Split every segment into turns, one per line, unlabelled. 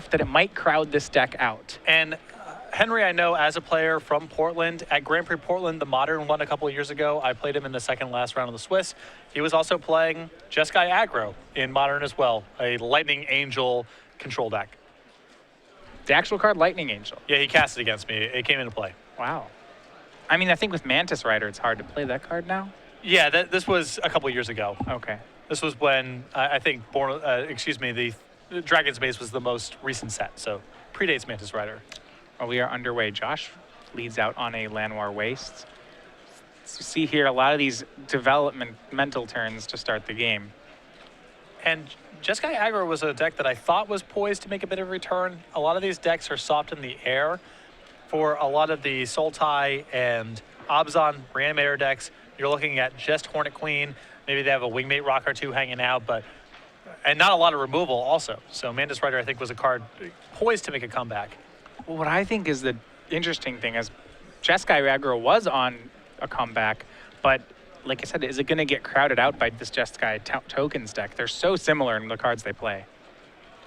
enough that it might crowd this deck out.
And Henry, I know as a player from Portland, at Grand Prix Portland, the Modern one a couple of years ago, I played him in the second last round of the Swiss. He was also playing Jeskai Aggro in Modern as well, a Lightning Angel control deck.
The actual card, Lightning Angel.
Yeah, he cast it against me. It came into play.
Wow. I mean, I think with Mantis Rider, it's hard to play that card now.
Yeah, this was a couple of years ago.
Okay.
This was when, I think, the Dragon's Base was the most recent set, so predates Mantis Rider.
Well, we are underway. Josh leads out on a Llanowar Waste. So you see here a lot of these developmental turns to start the game.
And Jeskai Aggro was a deck that I thought was poised to make a bit of a return. A lot of these decks are soft in the air. For a lot of the Sultai and Abzan Reanimator decks, you're looking at just Hornet Queen. Maybe they have a Wingmate Rock or two hanging out, and not a lot of removal also. So Mantis Rider, I think, was a card poised to make a comeback.
Well, what I think is the interesting thing is Jeskai Aggro was on a comeback, but like I said, is it going to get crowded out by this Jeskai tokens deck? They're so similar in the cards they play.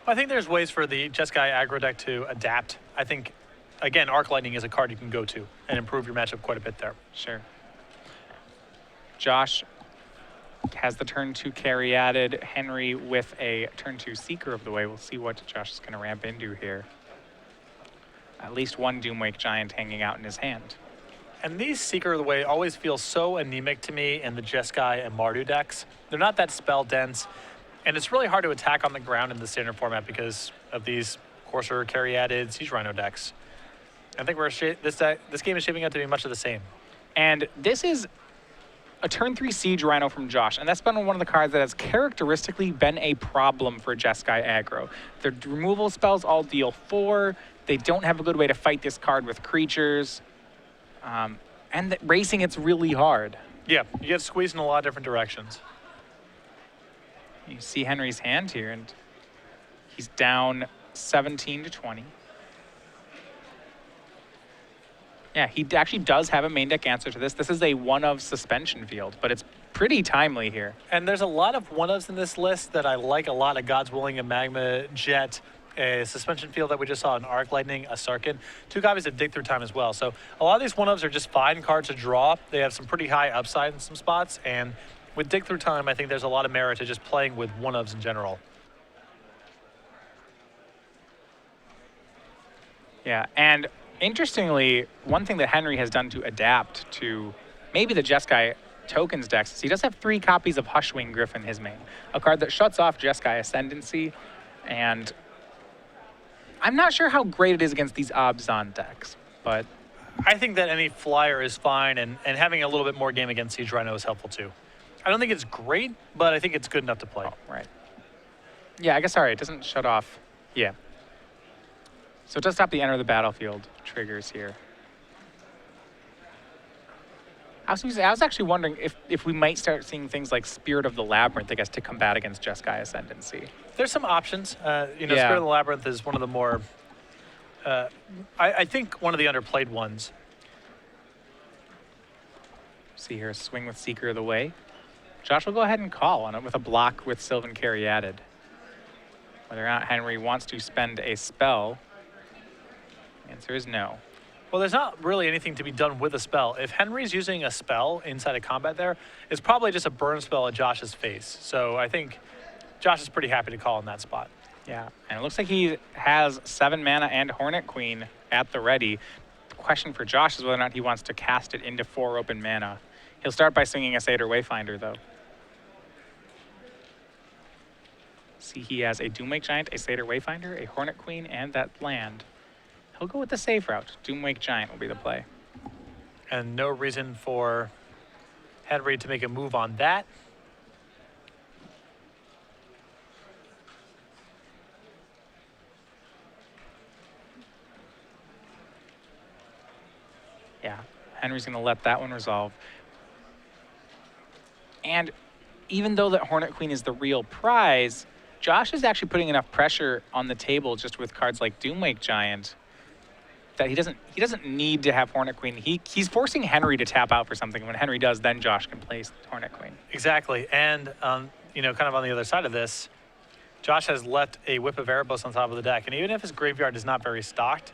I think there's ways for the Jeskai Aggro deck to adapt. I think, again, Arc Lightning is a card you can go to and improve your matchup quite a bit there.
Sure. Josh has the turn 2 carry added. Henry with a turn 2 Seeker of the Way. We'll see what Josh is going to ramp into here. At least one Doomwake Giant hanging out in his hand.
And these Seeker of the Way always feel so anemic to me in the Jeskai and Mardu decks. They're not that spell dense, and it's really hard to attack on the ground in the standard format because of these Courser carry added Siege Rhino decks. I think this game is shaping up to be much of the same.
And this is a turn 3 Siege Rhino from Josh, and that's been one of the cards that has characteristically been a problem for Jeskai Aggro. Their removal spells all deal 4. They don't have a good way to fight this card with creatures. And racing, it's really hard.
Yeah, you get squeezed in a lot of different directions.
You see Henry's hand here, and he's down 17 to 20. Yeah, he actually does have a main deck answer to this. This is a one-of Suspension Field, but it's pretty timely here.
And there's a lot of one-ofs in this list that I like a lot. A God's Willing, a Magma Jet, a Suspension Field that we just saw, an Arc Lightning, a Sarkin. 2 copies of Dig Through Time as well. So a lot of these one-ofs are just fine cards to draw. They have some pretty high upside in some spots. And with Dig Through Time, I think there's a lot of merit to just playing with one-ofs in general.
Yeah, and interestingly, one thing that Henry has done to adapt to maybe the Jeskai tokens decks is he does have 3 copies of Hushwing Gryff in his main, a card that shuts off Jeskai Ascendancy, and I'm not sure how great it is against these Abzan decks, but
I think that any flyer is fine, and having a little bit more game against Siege Rhino is helpful too. I don't think it's great, but I think it's good enough to play.
Oh, right. Yeah, I guess, sorry, it doesn't shut off. Yeah. So it does stop the enter the battlefield triggers here. I was actually wondering if we might start seeing things like Spirit of the Labyrinth, I guess, to combat against Jeskai Ascendancy.
There's some options.
Yeah.
Spirit of the Labyrinth is one of the more, I think one of the underplayed ones.
See here, swing with Seeker of the Way. Josh will go ahead and call on it with a block with Sylvan Carry added. Whether or not Henry wants to spend a spell, the answer is no.
Well, there's not really anything to be done with a spell. If Henry's using a spell inside of combat there, it's probably just a burn spell at Josh's face. So I think Josh is pretty happy to call in that spot.
Yeah, and it looks like he has 7 mana and Hornet Queen at the ready. The question for Josh is whether or not he wants to cast it into 4 open mana. He'll start by swinging a Satyr Wayfinder, though. See, he has a Doomwake Giant, a Satyr Wayfinder, a Hornet Queen, and that land. He'll go with the safe route. Doomwake Giant will be the play.
And no reason for Henry to make a move on that.
Yeah, Henry's going to let that one resolve. And even though that Hornet Queen is the real prize, Josh is actually putting enough pressure on the table just with cards like Doomwake Giant that he doesn't need to have Hornet Queen. He's forcing Henry to tap out for something. When Henry does, then Josh can place Hornet Queen.
Exactly. And kind of on the other side of this, Josh has left a Whip of Erebos on top of the deck, and even if his graveyard is not very stocked,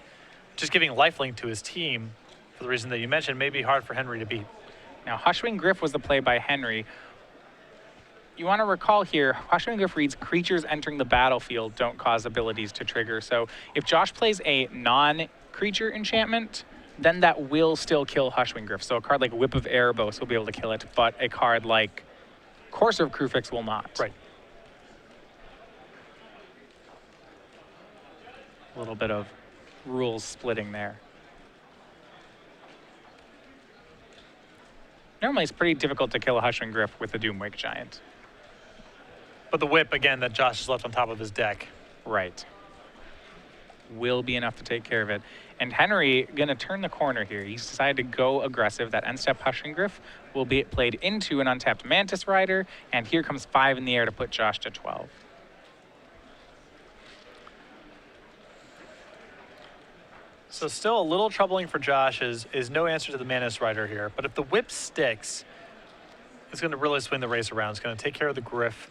just giving lifelink to his team, for the reason that you mentioned, may be hard for Henry to beat.
Now, Hushwing Gryff was the play by Henry. You want to recall here, Hushwing Gryff reads creatures entering the battlefield don't cause abilities to trigger. So if Josh plays a non-creature enchantment, then that will still kill Hushwing Gryff. So a card like Whip of Erebos will be able to kill it, but a card like Courser of Krufix will not.
Right.
A little bit of rules splitting there. Normally, it's pretty difficult to kill a Hushwing Gryff with a Doomwake Giant.
But the Whip, again, that Josh has left on top of his deck.
Right. Will be enough to take care of it. And Henry going to turn the corner here. He's decided to go aggressive. That end-step Hushwing Gryff will be played into an untapped Mantis Rider, and here comes 5 in the air to put Josh to 12.
So still a little troubling for Josh is no answer to the Mantis Rider here. But if the Whip sticks, it's going to really swing the race around. It's going to take care of the Gryff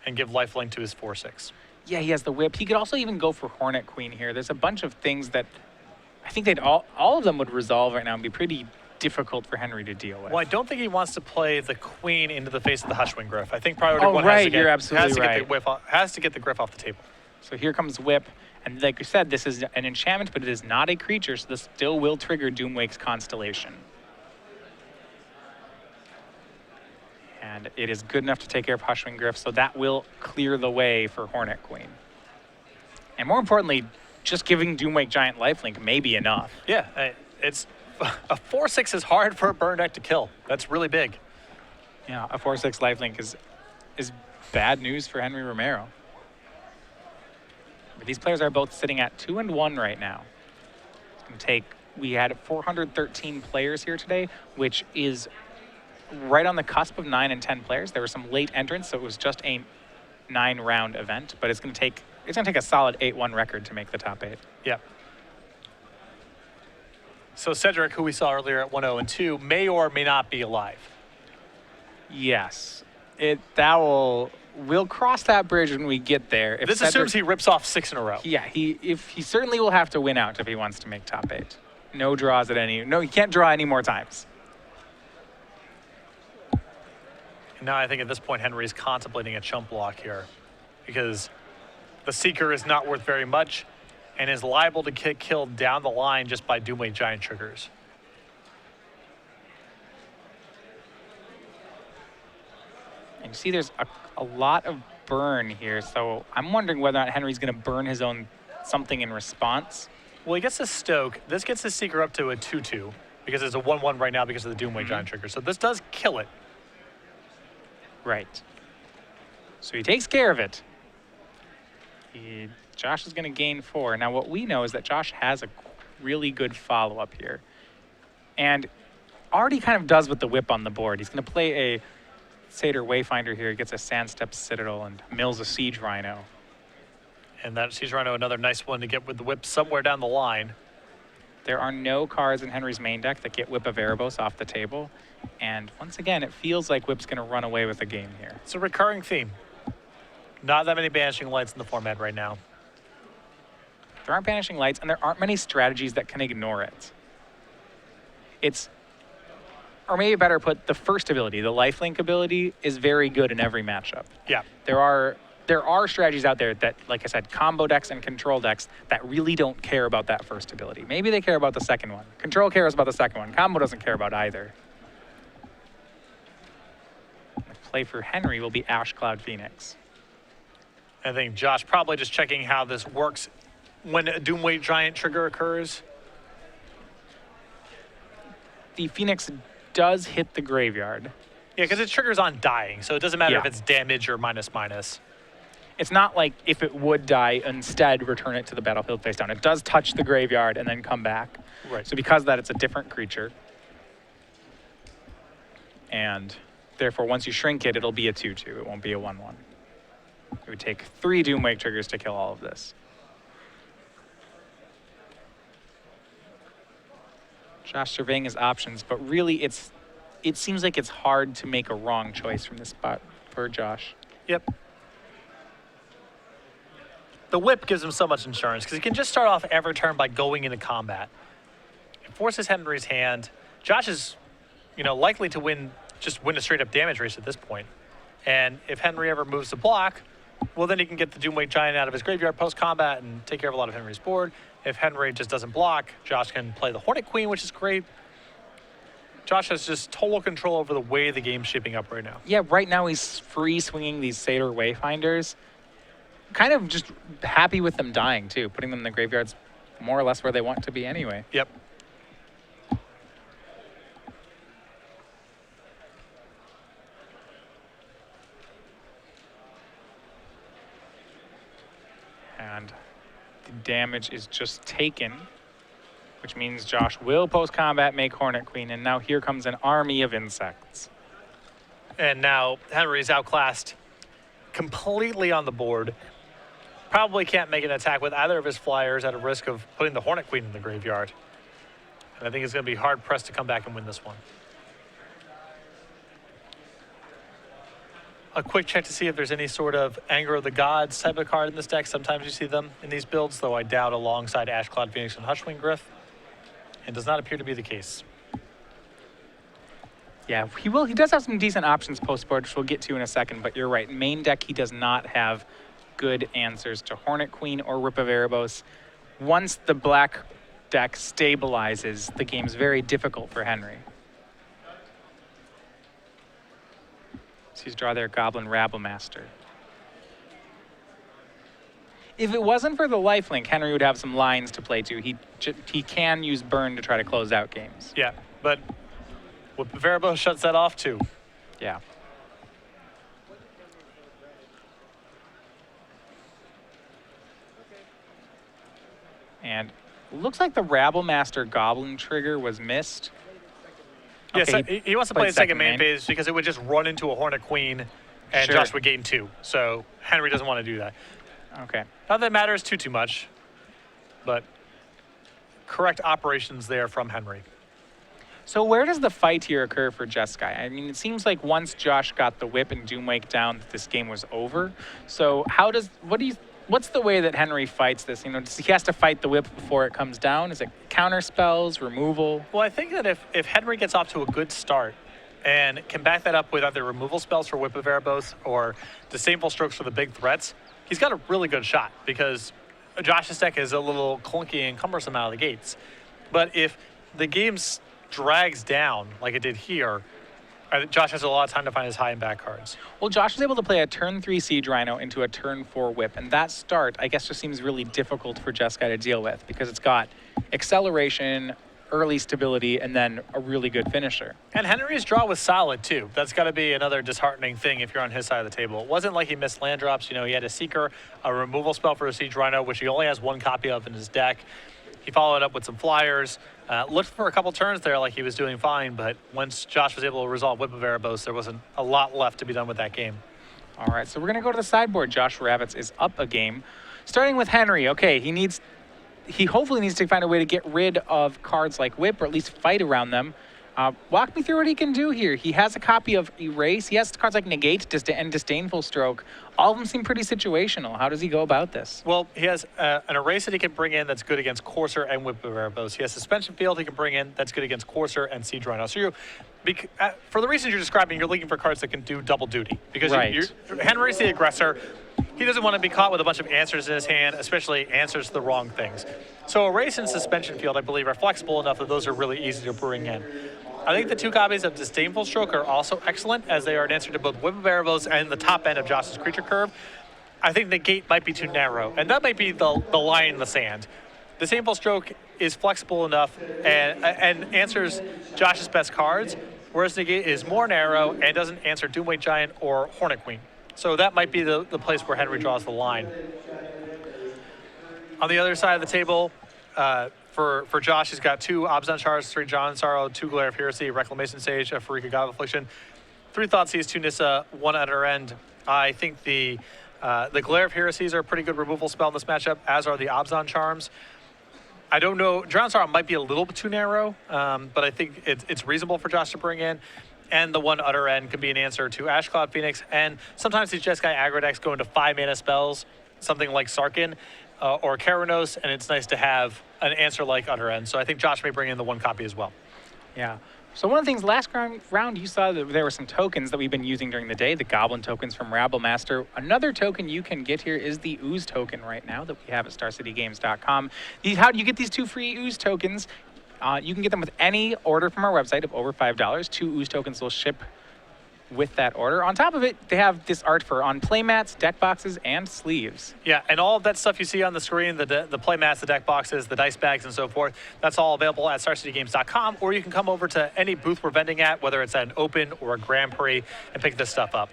and give lifelink to his 4/6.
Yeah, he has the Whip. He could also even go for Hornet Queen here. There's a bunch of things that I think they'd all of them would resolve right now and be pretty difficult for Henry to deal with.
Well, I don't think he wants to play the Queen into the face of the Hushwing Gryff. I think priority one
right,
has to get,
you're absolutely
has to get the Gryff off the table.
So here comes Whip. And like you said, this is an enchantment, but it is not a creature, so this still will trigger Doomwake's Constellation. And it is good enough to take care of Hushwing Gryff, so that will clear the way for Hornet Queen. And more importantly, just giving Doomwake Giant lifelink may be enough.
Yeah, it's a 4/6 is hard for a burn deck to kill. That's really big.
Yeah, a 4/6 lifelink is bad news for Henry Romero. But these players are both sitting at 2-1 right now. It's going to take, we had 413 players here today, which is right on the cusp of 9 and 10 players. There were some late entrants, so it was just a 9-round event, but it's going to take a solid 8-1 record to make the top 8.
Yeah. So Cedric, who we saw earlier at 1-0-2, may or may not be alive.
Yes. We'll cross that bridge when we get there. If
This assumes he rips off 6 in a row.
Yeah, he certainly will have to win out if he wants to make top 8. No draws at any. No, he can't draw any more times.
Now I think at this point Henry's contemplating a chump block here because the Seeker is not worth very much and is liable to get killed down the line just by Doomwake Giant triggers.
And you see there's a lot of burn here, so I'm wondering whether or not Henry's going to burn his own something in response.
Well, he gets a Stoke. This gets his Seeker up to a 2/2 because it's a 1/1 right now because of the Doomwake Giant trigger. So this does kill it.
Right. So he takes care of it. Josh is going to gain 4. Now what we know is that Josh has a really good follow-up here. And already kind of does with the Whip on the board. He's going to play a Satyr Wayfinder here. He gets a Sandstep Citadel and mills a Siege Rhino.
And that Siege Rhino, another nice one to get with the Whip somewhere down the line.
There are no cards in Henry's main deck that get Whip of Erebos off the table. And once again, it feels like Whip's going to run away with the game here.
It's a recurring theme. Not that many Banishing Lights in the format right now.
There aren't Banishing Lights, and there aren't many strategies that can ignore it. Or maybe better put, the first ability, the lifelink ability, is very good in every matchup.
Yeah.
There are strategies out there that, like I said, combo decks and control decks that really don't care about that first ability. Maybe they care about the second one. Control cares about the second one. Combo doesn't care about either. The play for Henry will be Ash Cloud Phoenix.
I think Josh probably just checking how this works when a Doomwake Giant trigger occurs.
The Phoenix does hit the graveyard.
Yeah, because it triggers on dying, so it doesn't matter if it's damage or minus.
It's not like if it would die, instead return it to the battlefield face down. It does touch the graveyard and then come back.
Right.
So because of that, it's a different creature. And therefore, once you shrink it, it'll be a 2/2. It won't be a 1/1. It would take 3 Doomwake triggers to kill all of this. Josh surveying his options, but really it seems like it's hard to make a wrong choice from this spot for Josh.
Yep. the whip gives him so much insurance because he can just start off every turn by going into combat. It forces Henry's hand. Josh is, likely to win a straight up damage race at this point. And if Henry ever moves to block, well, then he can get the Doomwake Giant out of his graveyard post-combat and take care of a lot of Henry's board. If Henry just doesn't block, Josh can play the Hornet Queen, which is great. Josh has just total control over the way the game's shaping up right now.
Yeah, right now he's free swinging these Satyr Wayfinders. Kind of just happy with them dying, too. Putting them in the graveyards more or less where they want to be anyway.
Yep.
And the damage is just taken, which means Josh will post-combat make Hornet Queen, and now here comes an army of insects.
And now Henry's outclassed completely on the board. Probably can't make an attack with either of his flyers at a risk of putting the Hornet Queen in the graveyard. And I think he's going to be hard-pressed to come back and win this one. A quick check to see if there's any sort of Anger of the Gods type of card in this deck. Sometimes you see them in these builds, though I doubt alongside Ashcloud Phoenix and Hushwing Gryff. It does not appear to be the case.
Yeah, he does have some decent options post-board, which we'll get to in a second, but you're right. Main deck, he does not have good answers to Hornet Queen or Rip of Erebos. Once the black deck stabilizes, the game's very difficult for Henry. So he's draw their Goblin Rabblemaster. If it wasn't for the lifelink, Henry would have some lines to play to. He can use Burn to try to close out games.
Yeah, but Whip of Erebos shuts that off too.
Yeah. And looks like the Rabblemaster Goblin trigger was missed.
Yes,
Okay,
he wants to play the second main phase because it would just run into a Hornet Queen and
Sure.
Josh would gain 2. So Henry doesn't want to do that.
Okay.
Not that it matters too much, but correct operations there from Henry.
So where does the fight here occur for Jeskai? I mean, it seems like once Josh got the whip and Doomwake down, that this game was over. So what's the way that Henry fights this? Does he has to fight the whip before it comes down? Is it counter spells, removal?
Well, I think that if Henry gets off to a good start and can back that up with either removal spells for Whip of Erebos or Disdainful Strokes for the big threats, he's got a really good shot because Josh's deck is a little clunky and cumbersome out of the gates. But if the game drags down like it did here, Josh has a lot of time to find his high and back cards.
Well, Josh was able to play a turn 3 Siege Rhino into a turn 4 Whip, and that start, I guess, just seems really difficult for Jeskai to deal with because it's got acceleration, early stability, and then a really good finisher.
And Henry's draw was solid, too. That's got to be another disheartening thing if you're on his side of the table. It wasn't like he missed land drops. He had a Seeker, a removal spell for a Siege Rhino, which he only has 1 copy of in his deck. He followed up with some flyers. Looked for a couple turns there like he was doing fine, but once Josh was able to resolve Whip of Erebos, there wasn't a lot left to be done with that game.
All right, so we're going to go to the sideboard. Josh Ravitz is up a game. Starting with Henry, okay, he hopefully needs to find a way to get rid of cards like Whip, or at least fight around them. Walk me through what he can do here. He has a copy of Erase. He has cards like Negate and Disdainful Stroke. All of them seem pretty situational. How does he go about this?
Well, he has an Erase that he can bring in that's good against Courser and Whip of Erebos. He has Suspension Field he can bring in that's good against Courser and Siege Rhino. So for the reasons you're describing, you're looking for cards that can do double duty. Because
right.
Henry's the aggressor. He doesn't want to be caught with a bunch of answers in his hand, especially answers to the wrong things. So Erase and Suspension Field, I believe, are flexible enough that those are really easy to bring in. I think the 2 copies of Disdainful Stroke are also excellent, as they are an answer to both Whip of Erebos and the top end of Josh's creature curve. I think Negate might be too narrow, and that might be the line in the sand. Disdainful Stroke is flexible enough and answers Josh's best cards, whereas Negate is more narrow and doesn't answer Doomwake Giant or Hornet Queen. So that might be the place where Henry draws the line. On the other side of the table, for Josh, he's got 2 Abzan Shards, 3 John Sorrow, 2 Glare of Heresy, Reclamation Sage, a Farika God of Affliction, 3 Thoughtseize, 2 Nissa, 1 Utter End. I think the Glare of Heresies are a pretty good removal spell in this matchup, as are the Abzan Charms. I don't know, John Sorrow might be a little bit too narrow, but I think it's reasonable for Josh to bring in. And the 1 Utter End could be an answer to Ashcloud Phoenix. And sometimes these Jeskai aggro decks go into 5 mana spells something like Sarkin or Keranos, and it's nice to have an answer like Utter End. So I think Josh may bring in the 1 copy as well.
Yeah. So one of the things last round you saw that there were some tokens that we've been using during the day, the Goblin tokens from Rabble Master. Another token you can get here is the Ooze token right now that we have at StarCityGames.com. How do you get these 2 free Ooze tokens? You can get them with any order from our website of over $5. 2 Ooze tokens will ship with that order. On top of it, they have this art on playmats, deck boxes, and sleeves.
Yeah, and all of that stuff you see on the screen, the playmats, the deck boxes, the dice bags, and so forth, that's all available at StarCityGames.com, or you can come over to any booth we're vending at, whether it's at an Open or a Grand Prix, and pick this stuff up.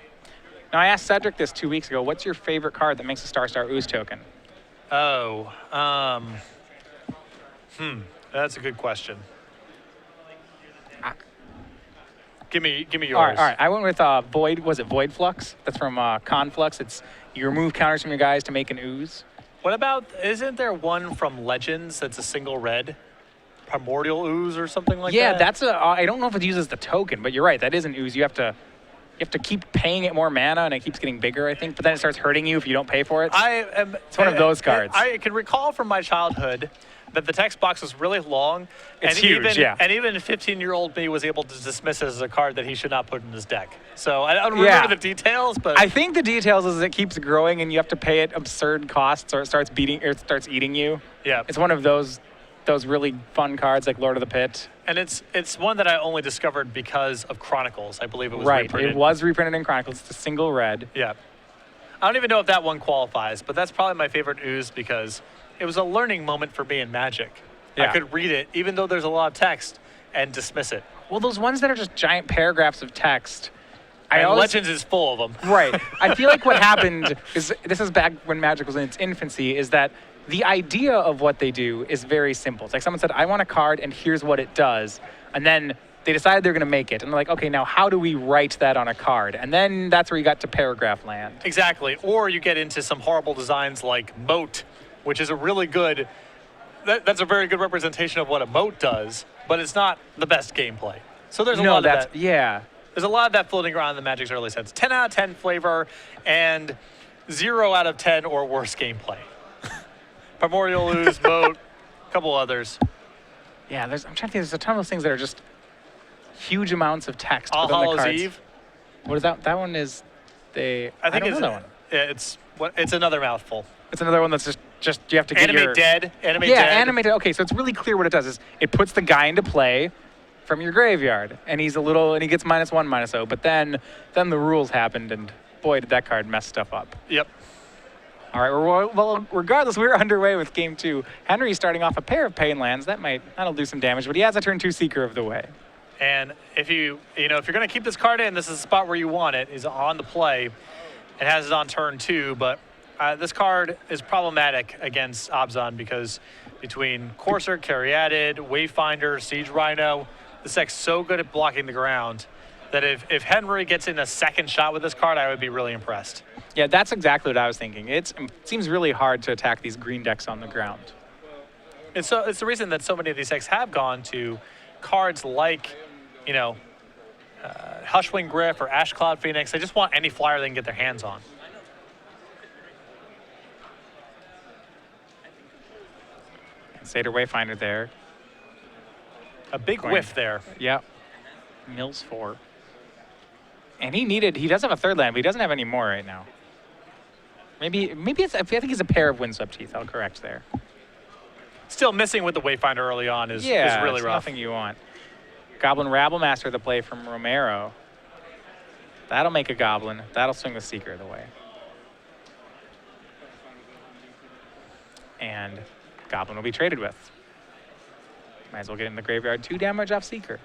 Now, I asked Cedric this 2 weeks ago. What's your favorite card that makes a Star Ooze token?
Oh, that's a good question. Give me yours.
All right. I went with Void. Was it Void Flux? That's from Conflux. It's you remove counters from your guys to make an ooze.
What about, isn't there one from Legends that's a single red? Primordial Ooze or something like that?
Yeah, that's I don't know if it uses the token, but you're right. That is an ooze. You have to keep paying it more mana, and it keeps getting bigger, I think. But then it starts hurting you if you don't pay for it. It's one of those cards.
I can recall from my childhood that the text box was really long.
It's
and
huge, yeah.
And even 15-year-old me was able to dismiss it as a card that he should not put in his deck. So I don't remember the details, but
I think the details is it keeps growing, and you have to pay it absurd costs, or it starts eating you.
Yeah,
it's one of those really fun cards like Lord of the Pit.
And it's one that I only discovered because of Chronicles. I believe it was reprinted.
It was reprinted in Chronicles. It's a single red.
Yeah. I don't even know if that one qualifies, but that's probably my favorite ooze because it was a learning moment for me in Magic. Yeah. I could read it, even though there's a lot of text, and dismiss it.
Well, those ones that are just giant paragraphs of text.
Legends is full of them.
Right. I feel like what happened is, this is back when Magic was in its infancy, is that the idea of what they do is very simple. It's like someone said, I want a card, and here's what it does. And then they decided they're going to make it. And they're like, okay, now how do we write that on a card? And then that's where you got to paragraph land.
Exactly. Or you get into some horrible designs like Moat, which is a really good, that's a very good representation of what a Moat does, but it's not the best gameplay. So there's a lot of that.
Yeah.
There's a lot of that floating around in the Magic's early sets. 10 out of 10 flavor and 0 out of 10 or worse gameplay. Primordial Ooze, Moat, a couple others.
Yeah, I'm trying to think. There's a ton of those things that are just huge amounts of text.
All Hallows Eve.
What is that? That one is I don't know that one.
Yeah, it's another mouthful.
It's another one that's just you have to get
Animate dead.
Animate dead. Okay, so it's really clear what it does is it puts the guy into play from your graveyard, and he gets -1/-0. But then the rules happened, and boy, did that card mess stuff up.
Yep.
All right, well, regardless, we're underway with Game 2. Henry's starting off a pair of Pain Lands. That'll do some damage, but he has a turn 2 Seeker of the Way.
And if if you're going to keep this card in, this is the spot where you want it, is on the play. It has it on turn 2, but this card is problematic against Abzan because between Courser, Caryatid, Wayfinder, Siege Rhino, this deck's so good at blocking the ground that if Henry gets in a second shot with this card, I would be really impressed.
Yeah, that's exactly what I was thinking. It seems really hard to attack these green decks on the ground.
It's the reason that so many of these decks have gone to cards like, Hushwing Griff or Ash Cloud Phoenix. They just want any flyer they can get their hands on.
Seder Wayfinder there.
A big whiff there.
Yep. Mills 4. And he does have a third land, but he doesn't have any more right now. I think it's a pair of Windswept Teeth. I'll correct there.
Still missing with the Wayfinder early on is really rough.
Nothing you want. Goblin Rabble Master, the play from Romero. That'll make a Goblin. That'll swing the Seeker of the Way. And Goblin will be traded with. Might as well get in the graveyard. 2 damage off Seeker.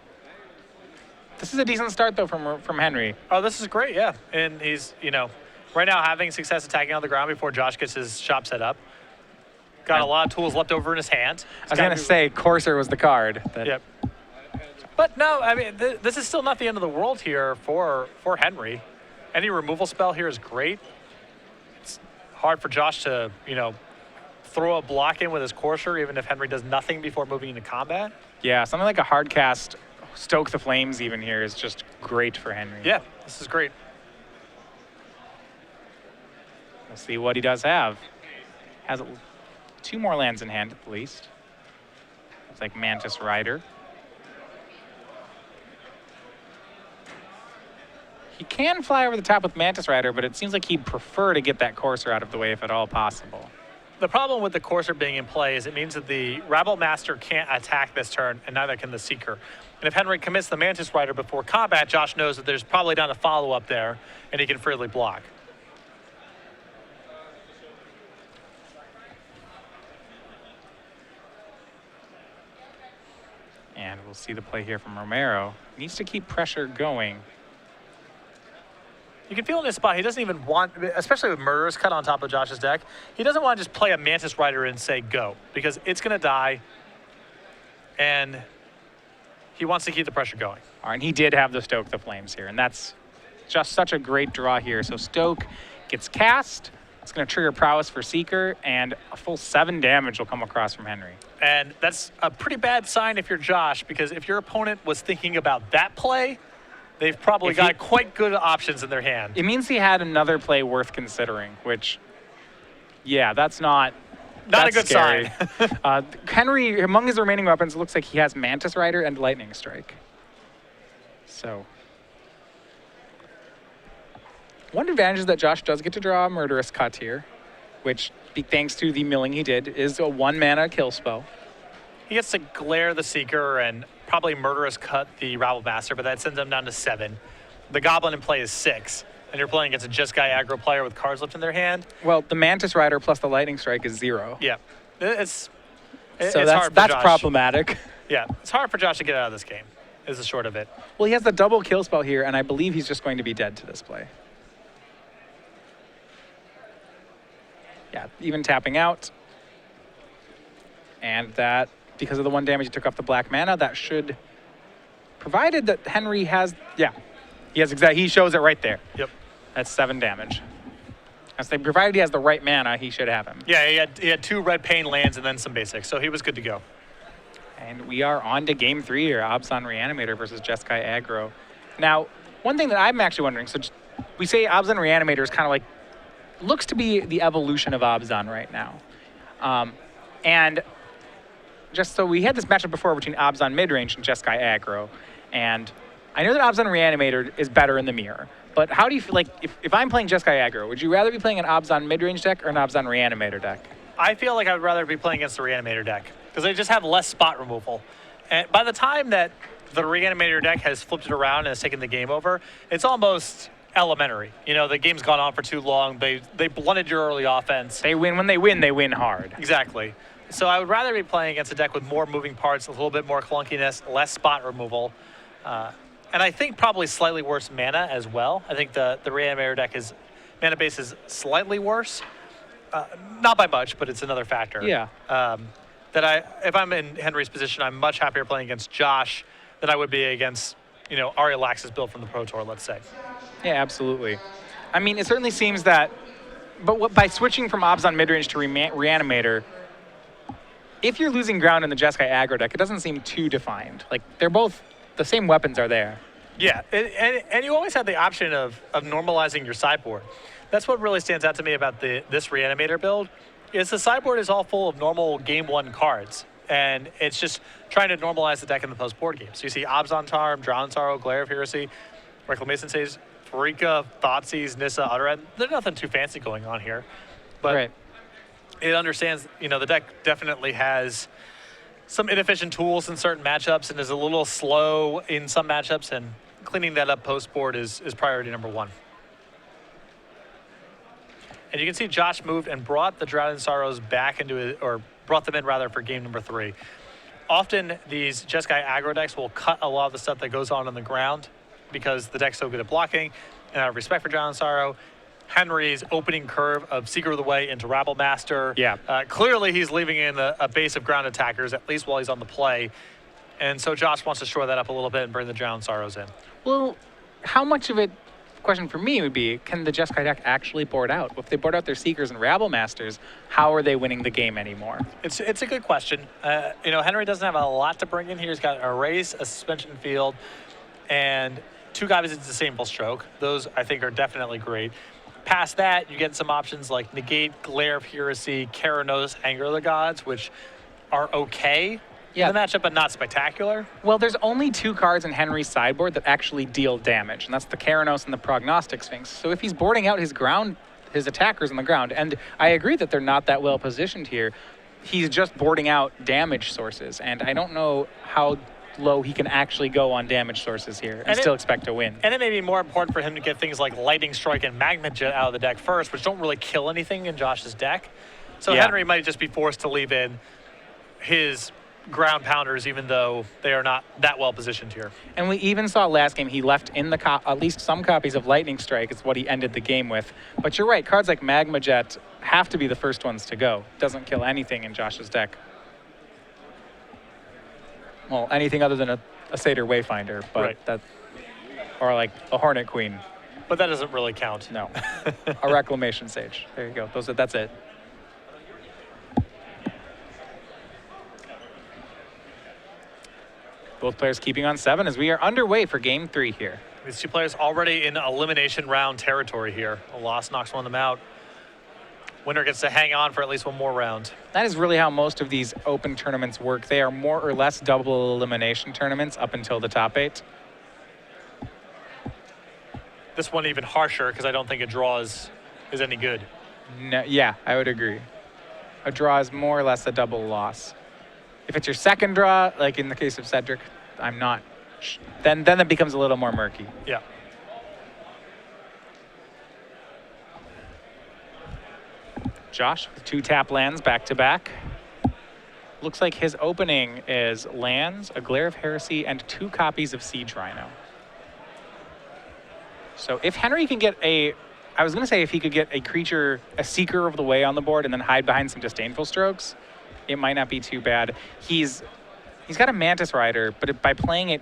This is a decent start, though, from Henry.
Oh, this is great, yeah. And he's, right now having success attacking on the ground before Josh gets his shop set up. Got a lot of tools left over in his hand.
I was going to say, Courser was the card.
Yep. But no, I mean, this is still not the end of the world here for Henry. Any removal spell here is great. It's hard for Josh to, throw a block in with his Courser, even if Henry does nothing before moving into combat.
Yeah, something like a hard cast, Stoke the Flames even here is just great for Henry.
Yeah, this is great.
We'll see what he does have. Has 2 more lands in hand at the least. It's like Mantis Rider. He can fly over the top with Mantis Rider, but it seems like he'd prefer to get that Courser out of the way if at all possible.
The problem with the Courser being in play is it means that the Rabble Master can't attack this turn, and neither can the Seeker. And if Henry commits the Mantis Rider before combat, Josh knows that there's probably not a follow-up there, and he can freely block.
And we'll see the play here from Romero. Needs to keep pressure going.
You can feel in his spot, he doesn't even want, especially with Murderous Cut on top of Josh's deck, he doesn't want to just play a Mantis Rider and say go, because it's going to die, and he wants to keep the pressure going.
All right, and he did have the Stoke the Flames here, and that's just such a great draw here. So Stoke gets cast. It's going to trigger Prowess for Seeker, and a full 7 damage will come across from Henry.
And that's a pretty bad sign if you're Josh, because if your opponent was thinking about that play, they've probably got quite good options in their hand.
It means he had another play worth considering, which, yeah, that's not
a good
scary.
sign.
Henry, among his remaining weapons, it looks like he has Mantis Rider and Lightning Strike. So, one advantage is that Josh does get to draw a Murderous Cut here, which, thanks to the milling he did, is a 1-mana kill spell.
He gets to Glare the Seeker and probably Murderous Cut the Rabble Master, but that sends him down to 7. The Goblin in play is 6, and you're playing against a Jeskai aggro player with cards left in their hand.
Well, the Mantis Rider plus the Lightning Strike is 0.
Yeah, it's
that's problematic.
Yeah, it's hard for Josh to get out of this game, is the short of it.
Well, he has the double kill spell here, and I believe he's just going to be dead to this play. Yeah, even tapping out. And that, because of the 1 damage he took off the black mana, that should, provided that Henry has, yeah, he shows it right there.
Yep.
That's 7 damage. As they, provided he has the right mana, he should have him.
Yeah, he had 2 red pain lands and then some basics, so he was good to go.
And we are on to game 3 here, Abzan Reanimator versus Jeskai Aggro. Now, one thing that I'm actually wondering, so we say Abzan Reanimator is kind of like, looks to be the evolution of Abzan right now. And just so we had this matchup before between Abzan midrange and Jeskai aggro, and I know that Abzan Reanimator is better in the mirror, but how do you feel like, if I'm playing Jeskai aggro, would you rather be playing an Abzan midrange deck or an Abzan Reanimator deck?
I feel like I would rather be playing against the Reanimator deck, because they just have less spot removal. And by the time that the Reanimator deck has flipped it around and has taken the game over, it's almost elementary. You know, the game's gone on for too long. They blunted your early offense.
They win when they win hard.
Exactly. So I would rather be playing against a deck with more moving parts, a little bit more clunkiness, less spot removal, and I think probably slightly worse mana as well. I think the Reanimator deck is mana base is slightly worse, not by much, but it's another factor.
Yeah.
If I'm in Henry's position, I'm much happier playing against Josh than I would be against, Ari Lax's build from the Pro Tour, let's say.
Yeah, absolutely. I mean, it certainly seems that, but by switching from Abzan midrange to Reanimator, if you're losing ground in the Jeskai aggro deck, it doesn't seem too defined. Like, they're both, the same weapons are there.
Yeah, and you always have the option of normalizing your sideboard. That's what really stands out to me about this Reanimator build, is the sideboard is all full of normal Game 1 cards. And it's just trying to normalize the deck in the post-board game. So you see Abzan Tarm, Drown Sorrow, Glare of Heresy, Reclamation Sage, Pharika, Thoughtseize, Nissa, Otterhead. There's nothing too fancy going on here. But
right.
It understands, the deck definitely has some inefficient tools in certain matchups and is a little slow in some matchups, and cleaning that up post-board is priority number 1. And you can see Josh moved and brought the Drowning Sorrows back into it, or brought them in rather for game number 3. Often these Jeskai aggro decks will cut a lot of the stuff that goes on the ground because the deck's so good at blocking. And out of respect for Drowning Sorrow, Henry's opening curve of Seeker of the Way into Rabble Master.
Yeah.
Clearly he's leaving in a base of ground attackers, at least while he's on the play. And so Josh wants to shore that up a little bit and bring the Drowning Sorrows in.
Well, how much of it, question for me would be, can the Jeskai deck actually board out? If they board out their Seekers and Rabble Masters, how are they winning the game anymore?
It's a good question. Henry doesn't have a lot to bring in here. He's got an Erase, a Suspension Field, and 2 guys into Disdainful Stroke. Those, I think, are definitely great. past that, you get some options like Negate, Glare of Heresy, Keranos, Anger of the Gods, which are okay
Yeah.
in the matchup, but not spectacular.
Well, there's only 2 cards in Henry's sideboard that actually deal damage, and that's the Keranos and the Prognostic Sphinx. So if he's boarding out his attackers on the ground, and I agree that they're not that well positioned here, he's just boarding out damage sources, and I don't know how low he can actually go on damage sources here and still expect to win.
And it may be more important for him to get things like Lightning Strike and Magma Jet out of the deck first, which don't really kill anything in Josh's deck. So
Yeah.
Henry might just be forced to leave in his ground pounders, even though they are not that well positioned here.
And we even saw last game he left in the at least some copies of Lightning Strike is what he ended the game with. But you're right, cards like Magma Jet have to be the first ones to go. Doesn't kill anything in Josh's deck. Well, anything other than a Satyr Wayfinder, but
Right.
that, or like a Hornet Queen.
But that doesn't really count.
No, a Reclamation Sage. There you go. That's it. Both players keeping on 7 as we are underway for game 3 here.
These 2 players already in elimination round territory here. A loss knocks one of them out. Winner gets to hang on for at least one more round.
That is really how most of these open tournaments work. They are more or less double elimination tournaments up until the top 8.
This one even harsher because I don't think a draw is any good.
No, yeah, I would agree. A draw is more or less a double loss. If it's your second draw, like in the case of Cedric, I'm not. Then it becomes a little more murky.
Yeah.
Josh with 2 tap lands back to back. Looks like his opening is lands, a Glare of Heresy, and 2 copies of Siege Rhino. So if Henry can get I was going to say if he could get a creature, a Seeker of the Way on the board and then hide behind some Disdainful Strokes, it might not be too bad. He's got a Mantis Rider, but by playing it,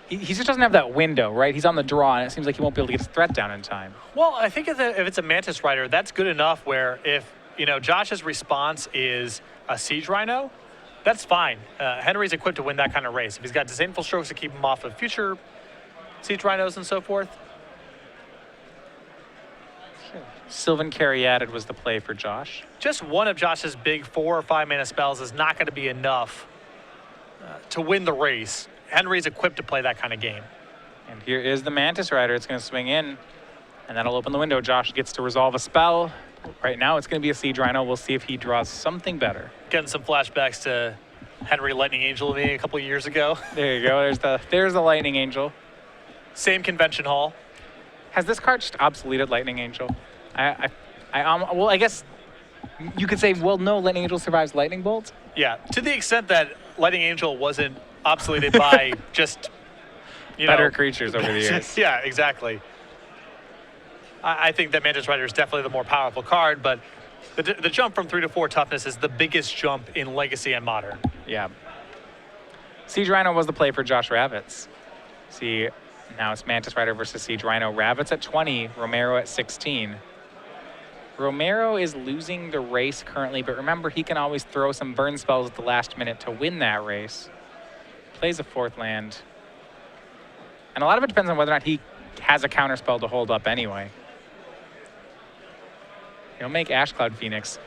he just doesn't have that window, right? He's on the draw, and it seems like he won't be able to get his threat down in time.
Well, I think if it's a Mantis Rider, that's good enough where if, Josh's response is a Siege Rhino, that's fine. Henry's equipped to win that kind of race. If he's got Disdainful Strokes to keep him off of future Siege Rhinos and so forth.
Sylvan Caryatid was the play for Josh.
Just one of Josh's big 4 or 5 mana spells is not going to be enough to win the race. Henry's equipped to play that kind of game.
And here is the Mantis Rider. It's going to swing in, and that'll open the window. Josh gets to resolve a spell. Right now, it's going to be a Siege Rhino. We'll see if he draws something better.
Getting some flashbacks to Henry Lightning Angel me a couple of years ago.
There you go. There's the Lightning Angel.
Same convention hall.
Has this card just obsoleted Lightning Angel? Well, I guess you could say, well, no, Lightning Angel survives Lightning Bolt.
Yeah, to the extent that Lightning Angel wasn't obsoleted by just,
better creatures over the years.
Yeah, exactly. I think that Mantis Rider is definitely the more powerful card, but the jump from 3 to 4 toughness is the biggest jump in Legacy and Modern.
Yeah. Siege Rhino was the play for Josh Ravitz. See, now it's Mantis Rider versus Siege Rhino. Ravitz at 20, Romero at 16. Romero is losing the race currently, but remember, he can always throw some burn spells at the last minute to win that race. Plays a 4th land. And a lot of it depends on whether or not he has a counterspell to hold up anyway. He'll make Ashcloud Phoenix.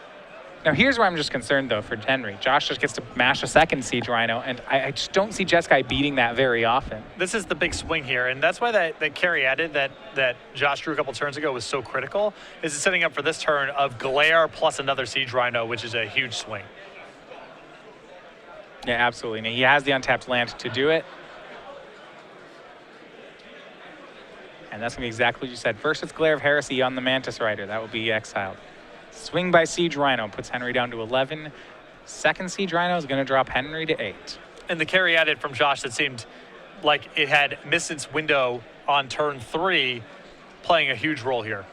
Now, here's where I'm just concerned, though, for Henry. Josh just gets to mash a second Siege Rhino, and I just don't see Jeskai beating that very often.
This is the big swing here, and that's why that Caryatid that Josh drew a couple turns ago was so critical, is it's setting up for this turn of Glare plus another Siege Rhino, which is a huge swing.
Yeah, absolutely. Now, he has the untapped land to do it. And that's going to be exactly what you said. First, it's Glare of Heresy on the Mantis Rider. That will be exiled. Swing by Siege Rhino puts Henry down to 11. Second Siege Rhino is going to drop Henry to 8.
And the Caryatid from Josh that seemed like it had missed its window on turn 3, playing a huge role here.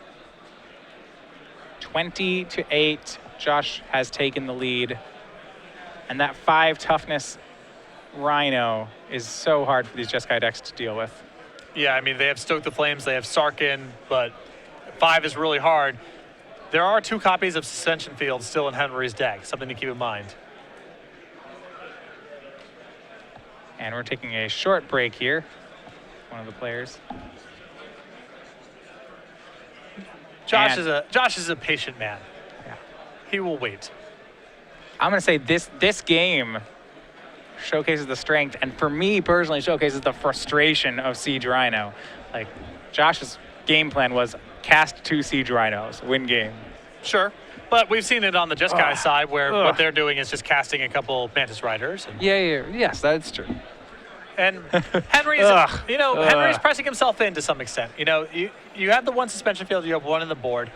20 to 8. Josh has taken the lead. And that 5 toughness Rhino is so hard for these Jeskai decks to deal with.
Yeah, I mean, they have Stoke the Flames, they have Sarkin, but 5 is really hard. There are 2 copies of Suspension Field still in Henry's deck, something to keep in mind.
And we're taking a short break here. One of the players.
Josh
And-
is a patient man.
Yeah.
He will wait.
I'm going to say this game showcases the strength, and for me personally, showcases the frustration of Siege Rhino. Like, Josh's game plan was cast 2 Siege Rhinos, win game.
Sure. But we've seen it on the Jeskai side where what they're doing is just casting a couple Mantis Riders. And,
Yes, that's true.
and Henry's, Henry's pressing himself in to some extent. You know, you have the 1 suspension field, you have 1 in the board.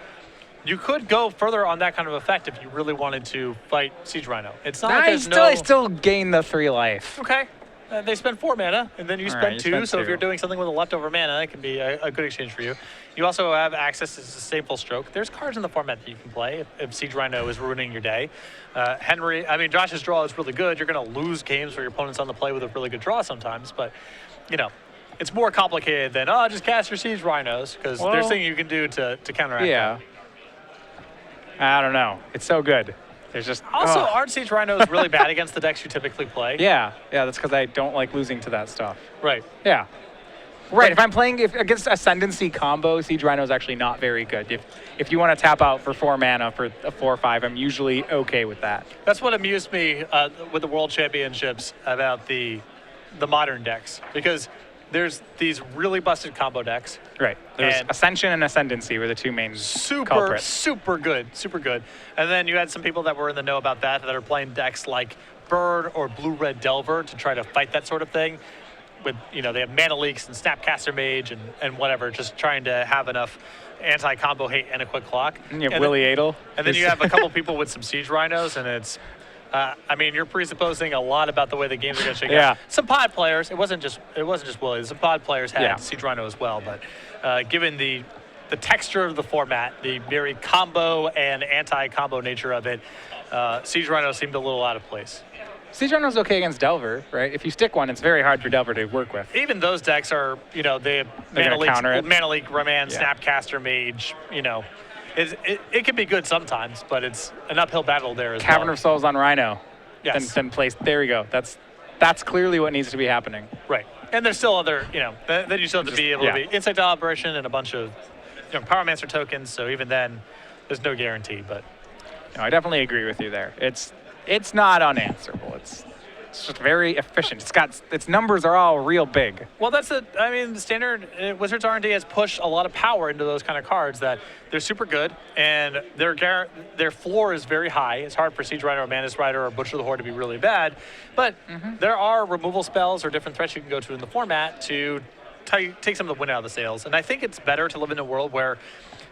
You could go further on that kind of effect if you really wanted to fight Siege Rhino. It's not like there's
I still gain the 3 life.
Okay. They spend 4 mana, and then you spend
you
2,
spend
so if
2.
you're doing something with a leftover mana, it can be a good exchange for you. You also have access to Sustainful Stroke. There's cards in the format that you can play if Siege Rhino is ruining your day. Josh's draw is really good. You're going to lose games where your opponent's on the play with a really good draw sometimes, but, it's more complicated than, just cast your Siege Rhinos, because there's things you can do to counteract that.
I don't know. It's so good. There's just
Also, aren't Siege Rhinos really bad against the decks you typically play?
Yeah, that's because I don't like losing to that stuff.
Right.
Yeah. Right, if I'm playing against Ascendancy combo, Siege Rhino is actually not very good. If you want to tap out for 4 mana for a 4/5, I'm usually okay with that.
That's what amused me with the World Championships about the modern decks, because there's these really busted combo decks.
Right. There's
And-
Ascension and Ascendancy were the 2 main
Super good. And then you had some people that were in the know about that are playing decks like Bird or Blue-Red Delver to try to fight that sort of thing. With, they have Mana Leaks and Snapcaster Mage and whatever, just trying to have enough anti-combo hate and a quick clock.
And you have Willie Adel.
And then you have a couple people with some Siege Rhinos, and it's, you're presupposing a lot about the way the games are going to shake out. Some pod players, it wasn't just Willie. Some pod players had Siege Rhino as well, but given the texture of the format, the very combo and anti-combo nature of it, Siege Rhino seemed a little out of place.
Siege Rhino's okay against Delver, right? If you stick one, it's very hard for Delver to work with.
Even those decks are, they have Mana Leak, Remand, Snapcaster Mage, It can be good sometimes, but it's an uphill battle there as
Cavern
well.
of Souls on Rhino.
Yes.
Then placed. There we go. That's clearly what needs to be happening.
Right. And there's still other, then you still have to be able to be Insight Operation and a bunch of Pyromancer tokens, so even then, there's no guarantee, but.
No, I definitely agree with you there. It's not unanswerable. It's just very efficient. Its numbers are all real big.
Well, the standard Wizards R&D has pushed a lot of power into those kind of cards that they're super good, and their floor is very high. It's hard for Siege Rider or Mantis Rider or Butcher the Horde to be really bad, but there are removal spells or different threats you can go to in the format to take some of the wind out of the sails. And I think it's better to live in a world where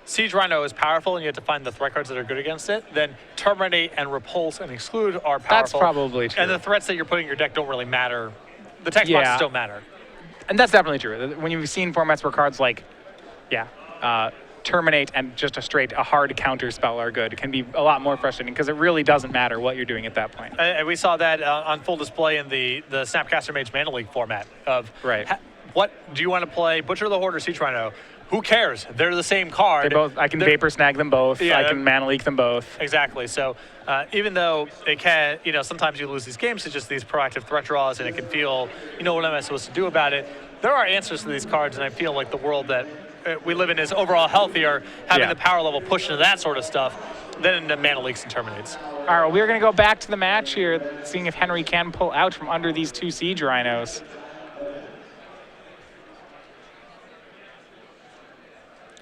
Siege Rhino is powerful and you have to find the threat cards that are good against it, then Terminate and Repulse and Exclude are powerful.
That's probably true.
And the threats that you're putting in your deck don't really matter. The text boxes don't matter.
And that's definitely true. When you've seen formats where cards like, Terminate and just a hard counter spell are good, it can be a lot more frustrating because it really doesn't matter what you're doing at that point.
And we saw that on full display in the Snapcaster Mage Mana League format of what do you want to play, Butcher the Horde or Siege Rhino? Who cares? They're the same card.
I can Vapor Snag them both.
Yeah,
I can Mana Leak them both.
Exactly. So even though it can, sometimes you lose these games to just these proactive threat draws, and it can feel, what am I supposed to do about it? There are answers to these cards, and I feel like the world that we live in is overall healthier, having the power level push into that sort of stuff than into Mana Leaks and Terminates.
All right, well, we're going to go back to the match here, seeing if Henry can pull out from under these 2 Siege Rhinos.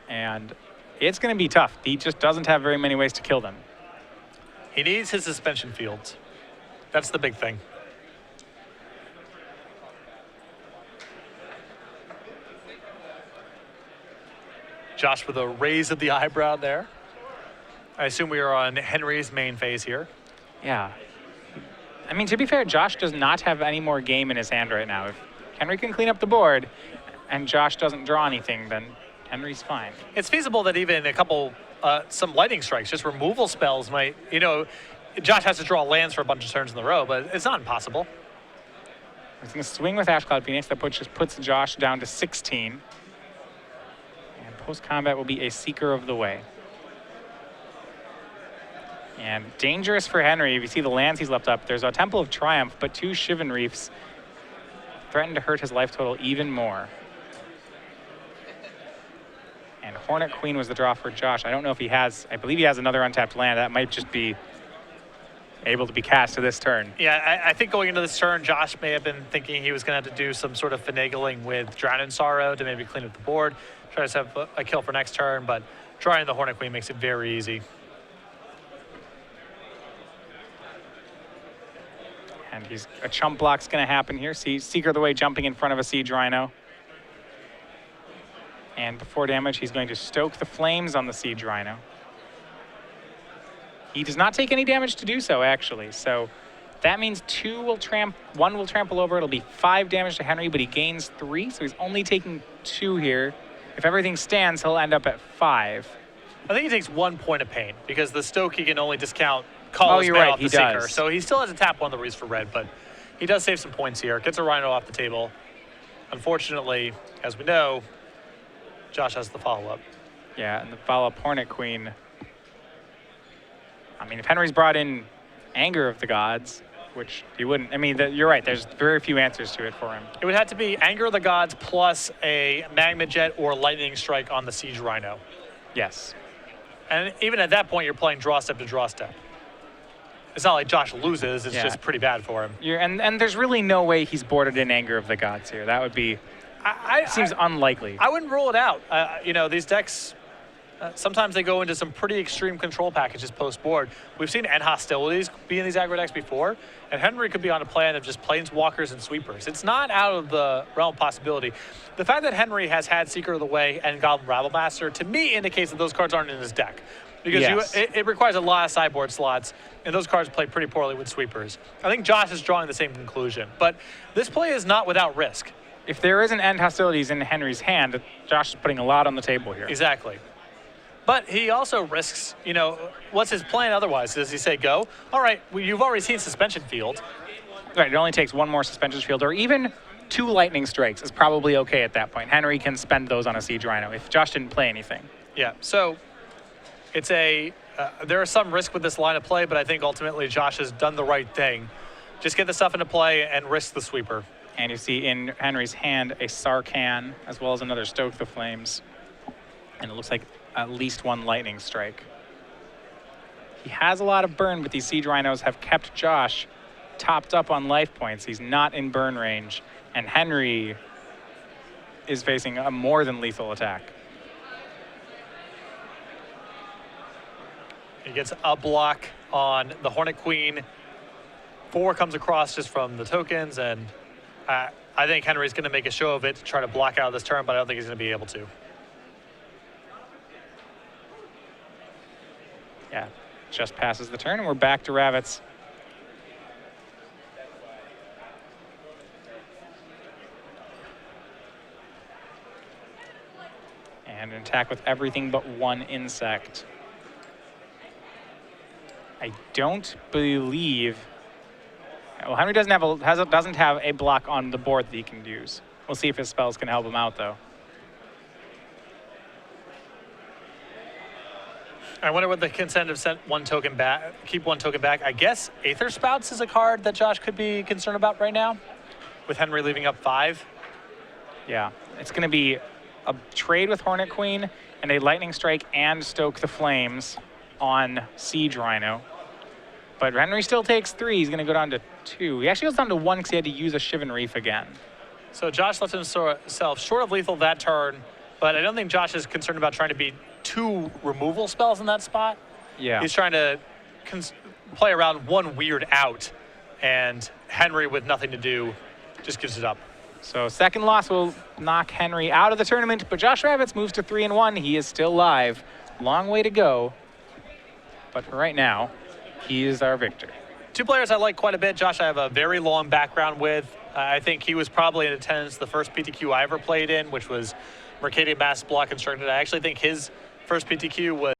And it's going to be tough. He just doesn't have very many ways to kill them.
He needs his suspension fields. That's the big thing. Josh with a raise of the eyebrow there. I assume we are on Henry's main phase here.
Yeah. To be fair, Josh does not have any more game in his hand right now. If Henry can clean up the board and Josh doesn't draw anything, then Henry's fine.
It's feasible that even a couple, some lightning strikes, just removal spells might, Josh has to draw lands for a bunch of turns in a row, but it's not impossible.
He's going to swing with Ash Cloud Phoenix. That just puts Josh down to 16. And post-combat will be a Seeker of the Way. And dangerous for Henry. If you see the lands he's left up, there's a Temple of Triumph, but 2 Shivan Reefs threaten to hurt his life total even more. And Hornet Queen was the draw for Josh. I don't know if he has, I believe he has another untapped land. That might just be able to be cast to this turn.
Yeah, I think going into this turn, Josh may have been thinking he was going to have to do some sort of finagling with Drown in Sorrow to maybe clean up the board, try to have a kill for next turn, but drawing the Hornet Queen makes it very easy.
And a chump block's going to happen here. See, Seeker of the Way jumping in front of a Siege Rhino. And before damage, he's going to stoke the flames on the Siege Rhino. He does not take any damage to do so, actually. So that means one will trample over. It'll be 5 damage to Henry, but he gains 3, so he's only taking 2 here. If everything stands, he'll end up at 5.
I think he takes 1 point of pain because the stoke he can only discount calls
you're right,
off the
he
Seeker.
does.
So he still has to tap one of the reasons for red, but he does save some points here. Gets a Rhino off the table. Unfortunately, as we know, Josh has the follow-up.
Yeah, and the follow-up Hornet Queen. I mean, if Henry's brought in Anger of the Gods, which he wouldn't, I mean, you're right, there's very few answers to it for him.
It would have to be Anger of the Gods plus a Magma Jet or Lightning Strike on the Siege Rhino.
Yes.
And even at that point, you're playing draw step to draw step. It's not like Josh loses, it's just pretty bad for him.
And there's really no way he's boarded in Anger of the Gods here. That would be, seems unlikely.
I wouldn't rule it out. You know, these decks, sometimes they go into some pretty extreme control packages post-board. We've seen end hostilities be in these aggro decks before, and Henry could be on a plan of just planeswalkers and sweepers. It's not out of the realm of possibility. The fact that Henry has had Seeker of the Way and Goblin Rabblemaster, to me, indicates that those cards aren't in his deck. Because it requires a lot of sideboard slots, and those cards play pretty poorly with sweepers. I think Josh is drawing the same conclusion. But this play is not without risk.
If there isn't end hostilities in Henry's hand, Josh is putting a lot on the table here.
Exactly. But he also risks, you know, what's his plan otherwise? Does he say go? All right, well, you've already seen Suspension Field.
Right, it only takes 1 more Suspension Field, or even 2 Lightning Strikes is probably okay at that point. Henry can spend those on a Siege Rhino if Josh didn't play anything.
Yeah, so it's there is some risk with this line of play, but I think ultimately Josh has done the right thing. Just get the stuff into play and risk the sweeper.
And you see in Henry's hand a Sarkhan, as well as another Stoke the Flames. And it looks like at least 1 Lightning Strike. He has a lot of burn, but these Siege Rhinos have kept Josh topped up on life points. He's not in burn range, and Henry is facing a more than lethal attack.
He gets a block on the Hornet Queen. 4 comes across just from the tokens, and I think Henry's going to make a show of it to try to block out this turn, but I don't think he's going to be able to.
Yeah, just passes the turn, and we're back to Ravitz. And an attack with everything but 1 insect. I don't believe. Well, Henry doesn't have a block on the board that he can use. We'll see if his spells can help him out, though.
I wonder what the consent of sent 1 token back, keep 1 token back. I guess Aether Spouts is a card that Josh could be concerned about right now, with Henry leaving up 5.
Yeah, it's going to be a trade with Hornet Queen and a Lightning Strike and Stoke the Flames on Siege Rhino. But Henry still takes 3. He's going to go down to 2. He actually goes down to 1 because he had to use a Shivan Reef again.
So Josh left himself short of lethal that turn, but I don't think Josh is concerned about trying to beat 2 removal spells in that spot.
Yeah.
He's trying to play around 1 weird out, and Henry, with nothing to do, just gives it up.
So second loss will knock Henry out of the tournament, but Josh Ravitz moves to 3-1. He is still live. Long way to go. But for right now, he is our victor.
2 players I like quite a bit. Josh, I have a very long background with. I think he was probably in attendance the first PTQ I ever played in, which was Mercadian Mass Block Constructed. I actually think his first PTQ was